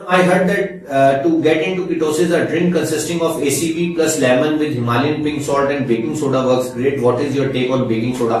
I heard that to get into ketosis, a drink consisting of ACV plus lemon with Himalayan pink salt and baking soda works great. What is your take on baking soda?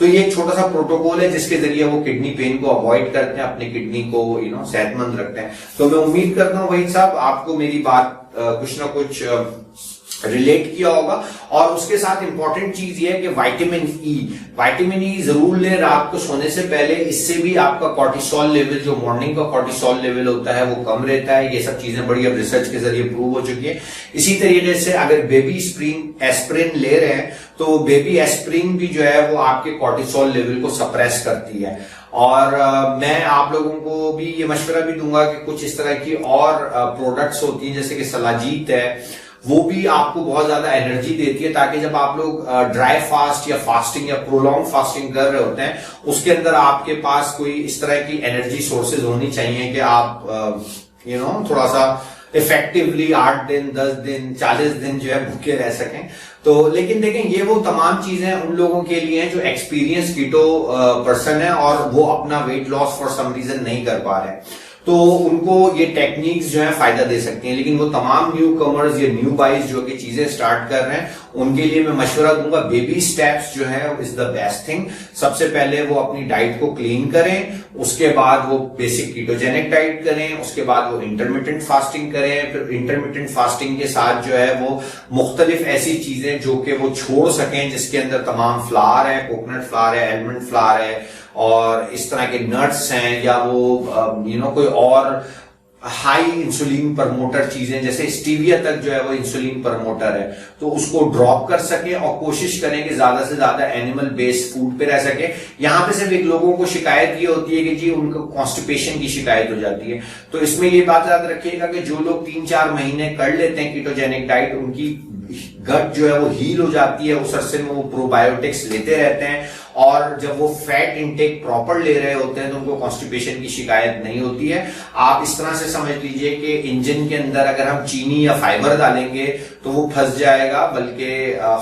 तो ये एक छोटा सा protocol है जिसके जरिए वो kidney pen को अवॉइड करते हैं, अपनी किडनी को सेहतमंद रखते हैं। तो मैं उम्मीद करता हूँ वहीद साहब आपको मेरी बात कुछ ना कुछ रिलेट किया होगा। और उसके साथ इंपॉर्टेंट चीज ये है कि विटामिन ई जरूर लें रात को सोने से पहले। इससे भी आपका कॉर्टिसोल लेवल, जो मॉर्निंग का कॉर्टिसोल लेवल होता है, वो कम रहता है। ये सब चीजें बड़ी अब रिसर्च के जरिए प्रूव हो चुकी है। इसी तरीके से अगर बेबी एस्प्रिन ले रहे हैं तो बेबी एस्प्रिन भी जो है वो आपके कॉर्टिसोल लेवल को सप्रेस करती है। और मैं आप लोगों को भी ये मशवरा भी दूंगा कि कुछ इस तरह की और प्रोडक्ट्स होती हैं जैसे कि सलाजीत है, वो भी आपको बहुत ज्यादा एनर्जी देती है, ताकि जब आप लोग ड्राई फास्ट या फास्टिंग या प्रोलॉन्ग फास्टिंग कर रहे होते हैं उसके अंदर आपके पास कोई इस तरह की एनर्जी सोर्सेज होनी चाहिए कि आप थोड़ा सा इफेक्टिवली 8 दिन 10 दिन 40 दिन जो है भूखे रह सकें। तो लेकिन देखें ये वो तमाम चीजें उन लोगों के लिए हैं जो एक्सपीरियंस कीटो पर्सन है और वो अपना weight loss for some reason नहीं कर पा रहे, तो उनको ये टेक्निक्स जो है फायदा दे सकती हैं। लेकिन वो तमाम न्यू कमर्स या न्यू बाइज जो कि चीजें स्टार्ट कर रहे हैं उनके लिए मैं मशवरा दूंगा बेबी स्टेप्स जो है इज द बेस्ट थिंग। सबसे पहले वो अपनी डाइट को क्लीन करें, उसके बाद वो बेसिक कीटोजेनिक डाइट करें, उसके बाद वो इंटरमिटेंट फास्टिंग करें। फिर इंटरमिटेंट फास्टिंग के साथ जो है वो मुख्तलिफ ऐसी चीजें जो कि वो छोड़ सकें जिसके अंदर तमाम फ्लावर है, कोकोनट फ्लावर है, एलमंड फ्लावर है और इस तरह के नट्स हैं, या वो कोई और हाई इंसुलिन प्रमोटर चीजें जैसे स्टीविया तक जो है वो इंसुलिन प्रमोटर है, तो उसको ड्रॉप कर सके और कोशिश करें कि ज्यादा से ज्यादा एनिमल बेस्ड फूड पे रह सके। यहाँ पे सिर्फ एक लोगों को शिकायत ये होती है कि जी उनको कॉन्स्टिपेशन की शिकायत हो जाती है। तो इसमें ये बात याद रखिएगा कि जो लोग 3-4 महीने कर लेते हैं कीटोजेनिक डाइट, उनकी गट जो है वो हील हो जाती है, उस अरसे में वो प्रोबायोटिक्स लेते रहते हैं और जब वो फैट इंटेक प्रॉपर ले रहे होते हैं तो उनको कॉन्स्टिपेशन की शिकायत नहीं होती है। आप इस तरह से समझ लीजिए कि इंजन के अंदर अगर हम चीनी या फाइबर डालेंगे तो वो फंस जाएगा, बल्कि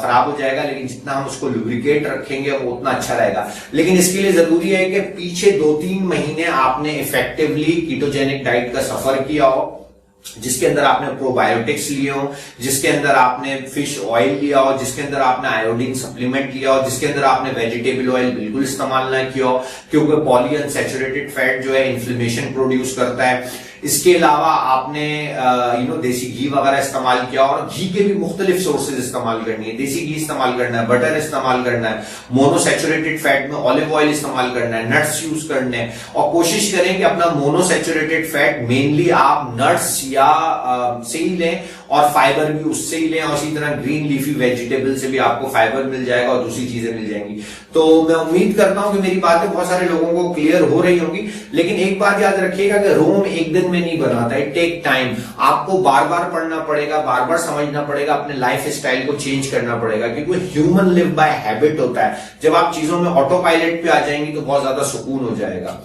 खराब हो जाएगा, लेकिन जितना हम उसको लुब्रिकेट रखेंगे वो उतना अच्छा रहेगा। लेकिन इसके लिए जरूरी है कि पीछे 2-3 महीने आपने इफेक्टिवली कीटोजेनिक डाइट का सफर किया हो, जिसके अंदर आपने प्रोबायोटिक्स लिए हो, जिसके अंदर आपने फिश ऑयल लिया हो, जिसके अंदर आपने आयोडीन सप्लीमेंट लिया हो, जिसके अंदर आपने वेजिटेबल ऑयल बिल्कुल इस्तेमाल ना किया हो, क्योंकि पॉली अनसैचुरेटेड फैट जो है इन्फ्लेमेशन प्रोड्यूस करता है। इसके अलावा आपने देसी घी वगैरह इस्तेमाल किया, और घी के भी मुख्तलिफ सोर्सेज इस्तेमाल करनी है। देसी घी इस्तेमाल करना है, बटर इस्तेमाल करना है, मोनोसैचुरेटेड फैट में ऑलिव ऑयल इस्तेमाल करना है, नट्स यूज करने हैं, और कोशिश करें कि अपना मोनोसैचुरेटेड फैट मेनली आप नट्स या से ही लें और फाइबर भी उससे ही लें, और इसी तरह ग्रीन लीफी वेजिटेबल से भी आपको फाइबर मिल जाएगा और दूसरी चीजें मिल जाएंगी। तो मैं उम्मीद करता हूं कि मेरी बातें बहुत सारे लोगों को क्लियर हो रही होंगी। लेकिन एक बात याद रखिएगा कि रोम एक दिन में नहीं बनाता, इट टेक टाइम। आपको बार बार पढ़ना पड़ेगा, बार बार समझना पड़ेगा, अपने लाइफ स्टाइल को चेंज करना पड़ेगा, क्योंकि ह्यूमन लिव बाय हैबिट होता है। जब आप चीजों में ऑटो पायलट पे आ जाएंगी तो बहुत ज्यादा सुकून हो जाएगा।